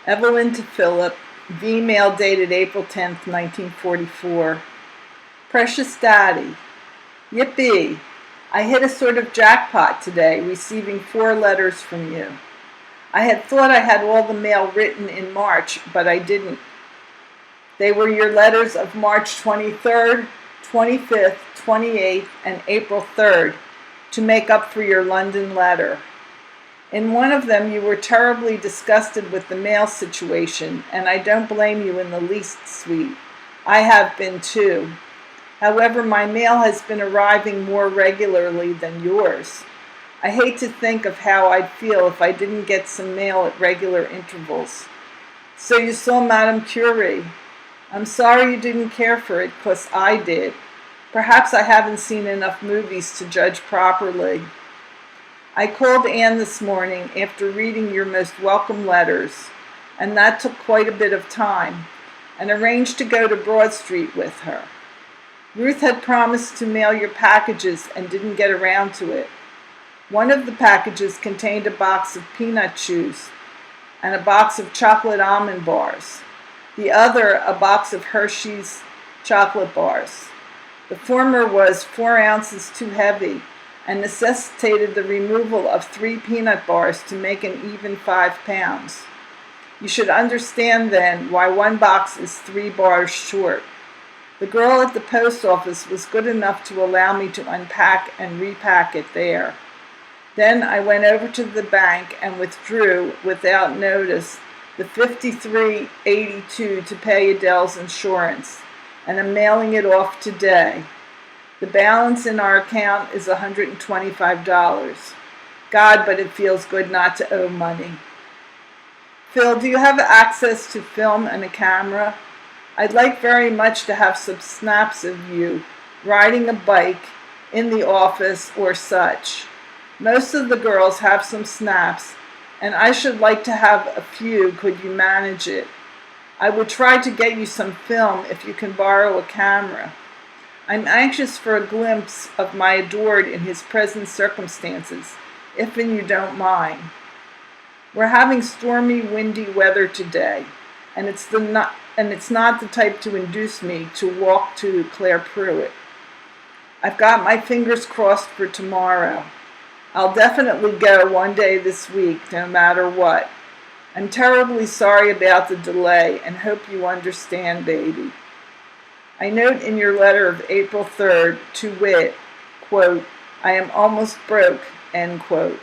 Evelyn to Philip, V-mail dated April 10th, 1944. Precious Daddy, yippee! I hit a sort of jackpot today, receiving 4 letters from you. I had thought I had all the mail written in March, but I didn't. They were your letters of March 23rd, 25th, 28th, and April 3rd to make up for your London letter. In one of them, you were terribly disgusted with the mail situation, and I don't blame you in the least, sweet. I have been too. However, my mail has been arriving more regularly than yours. I hate to think of how I'd feel if I didn't get some mail at regular intervals. So you saw Madame Curie. I'm sorry you didn't care for it, 'cause I did. Perhaps I haven't seen enough movies to judge properly. I called Anne this morning after reading your most welcome letters, and that took quite a bit of time, and arranged to go to Broad Street with her. Ruth had promised to mail your packages and didn't get around to it. One of the packages contained a box of peanut chews and a box of chocolate almond bars. The other, a box of Hershey's chocolate bars. The former was 4 ounces too heavy and necessitated the removal of 3 peanut bars to make an even 5 pounds. You should understand then why one box is 3 bars short. The girl at the post office was good enough to allow me to unpack and repack it there. Then I went over to the bank and withdrew, without notice, the $53.82 to pay Adele's insurance, and I'm mailing it off today. The balance in our account is $125. God, but it feels good not to owe money. Phil, do you have access to film and a camera? I'd like very much to have some snaps of you riding a bike in the office or such. Most of the girls have some snaps, and I should like to have a few. Could you manage it? I would try to get you some film if you can borrow a camera. I'm anxious for a glimpse of my adored in his present circumstances, if you don't mind. We're having stormy, windy weather today, and it's not the type to induce me to walk to Claire Pruitt. I've got my fingers crossed for tomorrow. I'll definitely go one day this week, no matter what. I'm terribly sorry about the delay and hope you understand, baby. I note in your letter of April 3rd, to wit, quote, I am almost broke, end quote.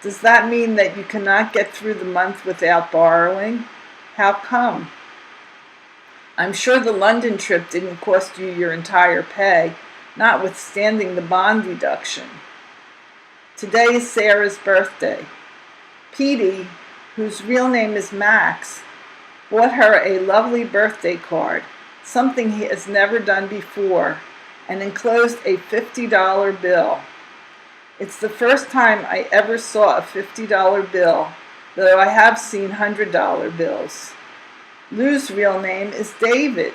Does that mean that you cannot get through the month without borrowing? How come? I'm sure the London trip didn't cost you your entire pay, notwithstanding the bond deduction. Today is Sarah's birthday. Petey, whose real name is Max, bought her a lovely birthday card, something he has never done before, and enclosed a $50 bill. It's the first time I ever saw a $50 bill, though I have seen $100 bills. Lou's real name is David.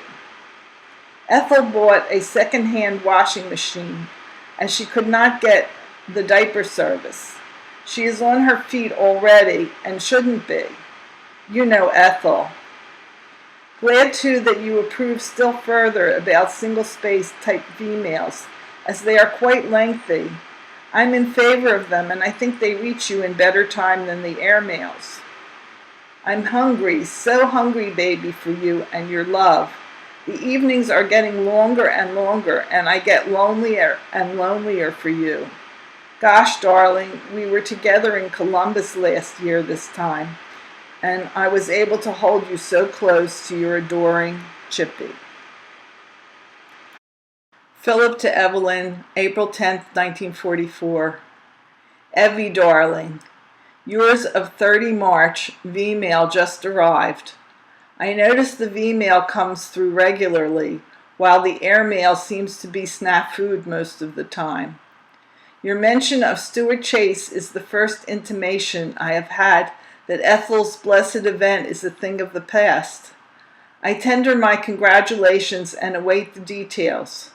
Ethel bought a second-hand washing machine, as she could not get the diaper service. She is on her feet already and shouldn't be. You know Ethel. Glad too that you approve still further about single-space type V-mails, as they are quite lengthy. I'm in favor of them, and I think they reach you in better time than the air mails. I'm hungry, so hungry, baby, for you and your love. The evenings are getting longer and longer, and I get lonelier and lonelier for you. Gosh, darling, we were together in Columbus last year this time, and I was able to hold you so close to your adoring Chippy. Philip to Evelyn, April 10th, 1944. Evie, darling, yours of 30 March V-mail just arrived. I notice the V-mail comes through regularly, while the airmail seems to be snafu'd most of the time. Your mention of Stuart Chase is the first intimation I have had that Ethel's blessed event is a thing of the past. I tender my congratulations and await the details.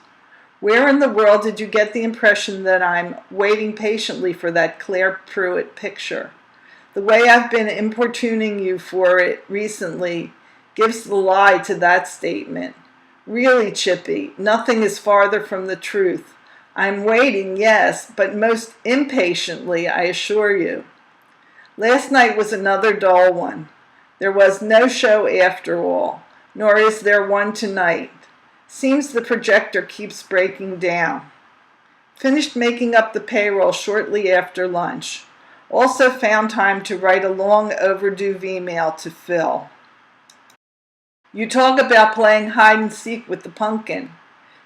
Where in the world did you get the impression that I'm waiting patiently for that Claire Pruitt picture? The way I've been importuning you for it recently gives the lie to that statement. Really, Chippy, nothing is farther from the truth. I'm waiting, yes, but most impatiently, I assure you. Last night was another dull one. There was no show after all, nor is there one tonight. Seems the projector keeps breaking down. Finished making up the payroll shortly after lunch. Also found time to write a long overdue email to Phil. You talk about playing hide and seek with the pumpkin.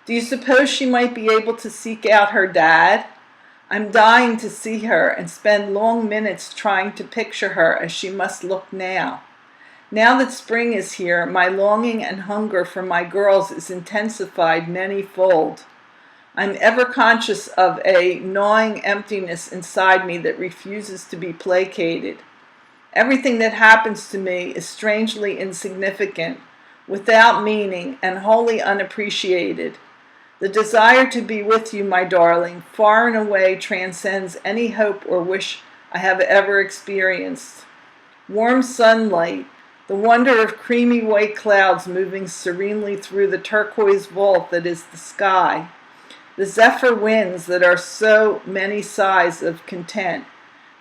Do you suppose she might be able to seek out her dad? I'm dying to see her and spend long minutes trying to picture her as she must look now. Now that spring is here, my longing and hunger for my girls is intensified many-fold. I'm ever conscious of a gnawing emptiness inside me that refuses to be placated. Everything that happens to me is strangely insignificant, without meaning, and wholly unappreciated. The desire to be with you, my darling, far and away transcends any hope or wish I have ever experienced. Warm sunlight, the wonder of creamy white clouds moving serenely through the turquoise vault that is the sky, the zephyr winds that are so many sighs of content,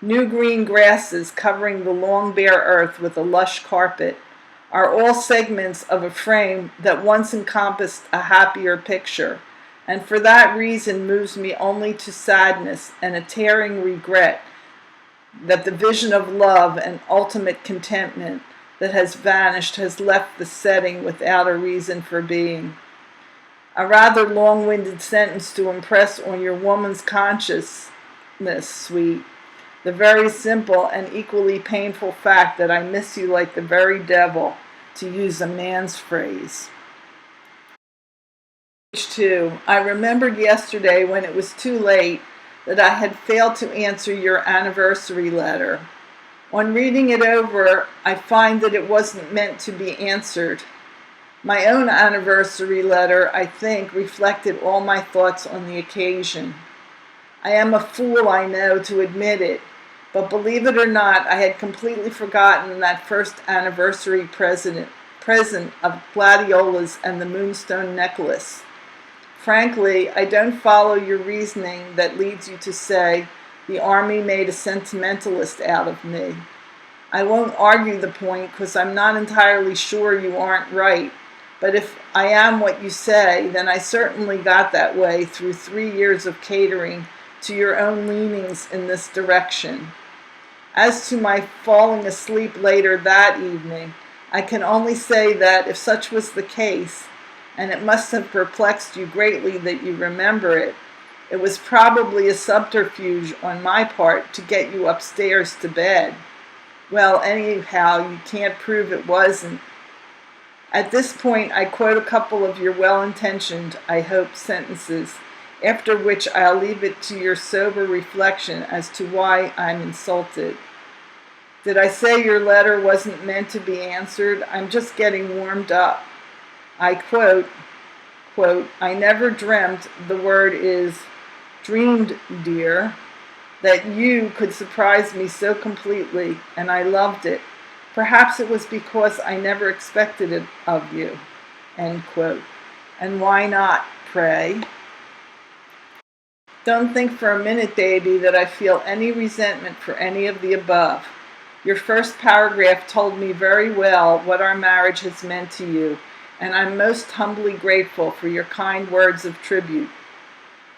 new green grasses covering the long bare earth with a lush carpet, are all segments of a frame that once encompassed a happier picture, and for that reason moves me only to sadness and a tearing regret that the vision of love and ultimate contentment that has vanished has left the setting without a reason for being. A rather long-winded sentence to impress on your woman's consciousness, sweet. The very simple and equally painful fact that I miss you like the very devil, to use a man's phrase. Page 2. I remembered yesterday when it was too late that I had failed to answer your anniversary letter. On reading it over, I find that it wasn't meant to be answered. My own anniversary letter, I think, reflected all my thoughts on the occasion. I am a fool, I know, to admit it, but believe it or not, I had completely forgotten that first anniversary present of gladiolas and the moonstone necklace. Frankly, I don't follow your reasoning that leads you to say the Army made a sentimentalist out of me. I won't argue the point because I'm not entirely sure you aren't right. But if I am what you say, then I certainly got that way through 3 years of catering to your own leanings in this direction. As to my falling asleep later that evening, I can only say that if such was the case, and it must have perplexed you greatly that you remember it, it was probably a subterfuge on my part to get you upstairs to bed. Well, anyhow, you can't prove it wasn't. At this point, I quote a couple of your well-intentioned, I hope, sentences, after which I'll leave it to your sober reflection as to why I'm insulted. Did I say your letter wasn't meant to be answered? I'm just getting warmed up. I quote, I never dreamt, the word is dreamed, dear, that you could surprise me so completely, and I loved it. Perhaps it was because I never expected it of you, end quote. And why not, pray? Don't think for a minute, baby, that I feel any resentment for any of the above. Your first paragraph told me very well what our marriage has meant to you, and I'm most humbly grateful for your kind words of tribute.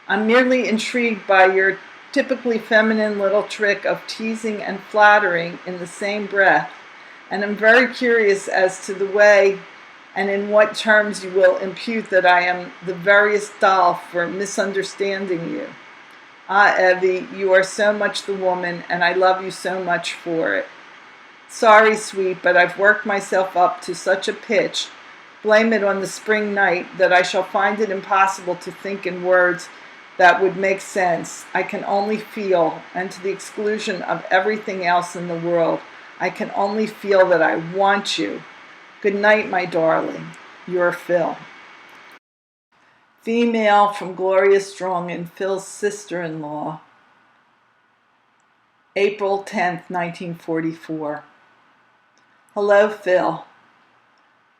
I'm merely intrigued by your typically feminine little trick of teasing and flattering in the same breath, and I'm very curious as to the way and in what terms you will impute that I am the veriest doll for misunderstanding you. Ah, Evie, you are so much the woman, and I love you so much for it. Sorry, sweet, but I've worked myself up to such a pitch, blame it on the spring night, that I shall find it impossible to think in words that would make sense. I can only feel, and to the exclusion of everything else in the world, I can only feel that I want you. Good night, my darling. Your Phil. Female from Gloria Strong and Phil's sister-in-law. April 10th, 1944. Hello, Phil.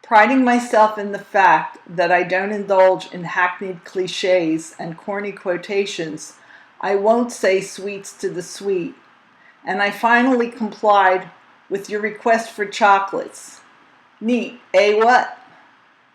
Priding myself in the fact that I don't indulge in hackneyed cliches and corny quotations, I won't say sweets to the sweet, and I finally complied with your request for chocolates. Neat, eh, what?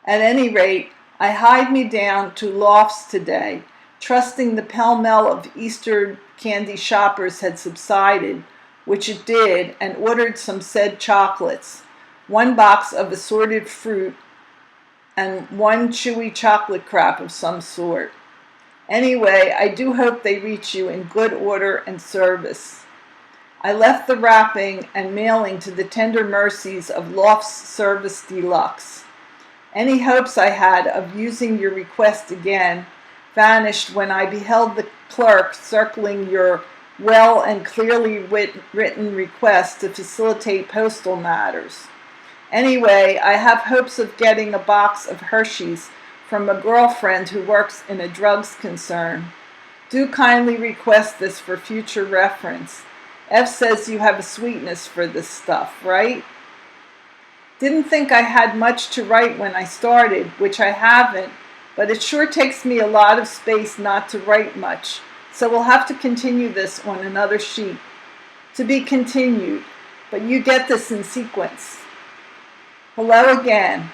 At any rate, I hied me down to Lofts today, trusting the pell-mell of Easter candy shoppers had subsided, which it did, and ordered some said chocolates, 1 box of assorted fruit, and 1 chewy chocolate crap of some sort. Anyway, I do hope they reach you in good order and service. I left the wrapping and mailing to the tender mercies of Lofts Service Deluxe. Any hopes I had of using your request again vanished when I beheld the clerk circling your well and clearly written request to facilitate postal matters. Anyway, I have hopes of getting a box of Hershey's from a girlfriend who works in a drugs concern. Do kindly request this for future reference. F says you have a sweetness for this stuff, right? Didn't think I had much to write when I started, which I haven't, but it sure takes me a lot of space not to write much, so we'll have to continue this on another sheet. To be continued, but you get this in sequence. Hello again.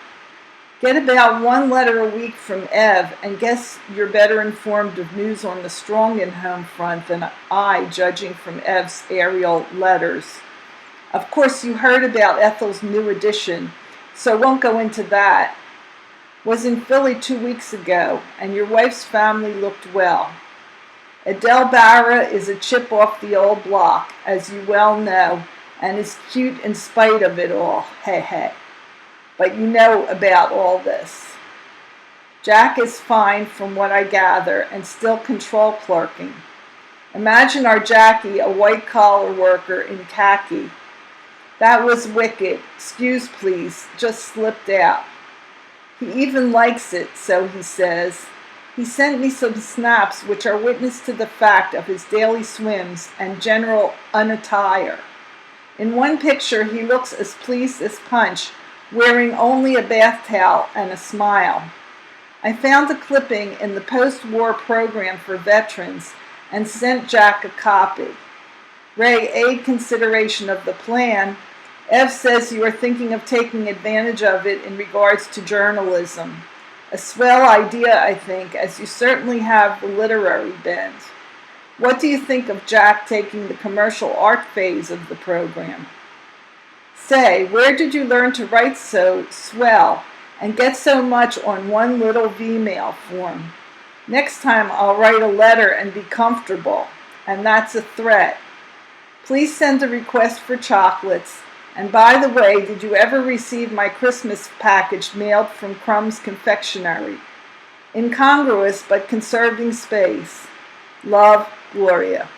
Get about 1 letter a week from Ev, and guess you're better informed of news on the Strong and Home front than I, judging from Ev's aerial letters. Of course, you heard about Ethel's new edition, so won't go into that. Was in Philly 2 weeks ago, and your wife's family looked well. Adele Barra is a chip off the old block, as you well know, and is cute in spite of it all. Hey, hey. But you know about all this. Jack is fine from what I gather and still control clerking. Imagine our Jackie, a white-collar worker in khaki. That was wicked. Excuse, please. Just slipped out. He even likes it, so he says. He sent me some snaps which are witness to the fact of his daily swims and general unattire. In one picture, he looks as pleased as Punch, wearing only a bath towel and a smile. I found a clipping in the post-war program for veterans and sent Jack a copy. Ray, aid consideration of the plan. Ev says you are thinking of taking advantage of it in regards to journalism. A swell idea, I think, as you certainly have the literary bent. What do you think of Jack taking the commercial art phase of the program? Say, where did you learn to write so swell and get so much on one little V-mail form? Next time I'll write a letter and be comfortable, and that's a threat. Please send a request for chocolates. And by the way, did you ever receive my Christmas package mailed from Crumb's Confectionery? Incongruous but conserving space. Love, Gloria.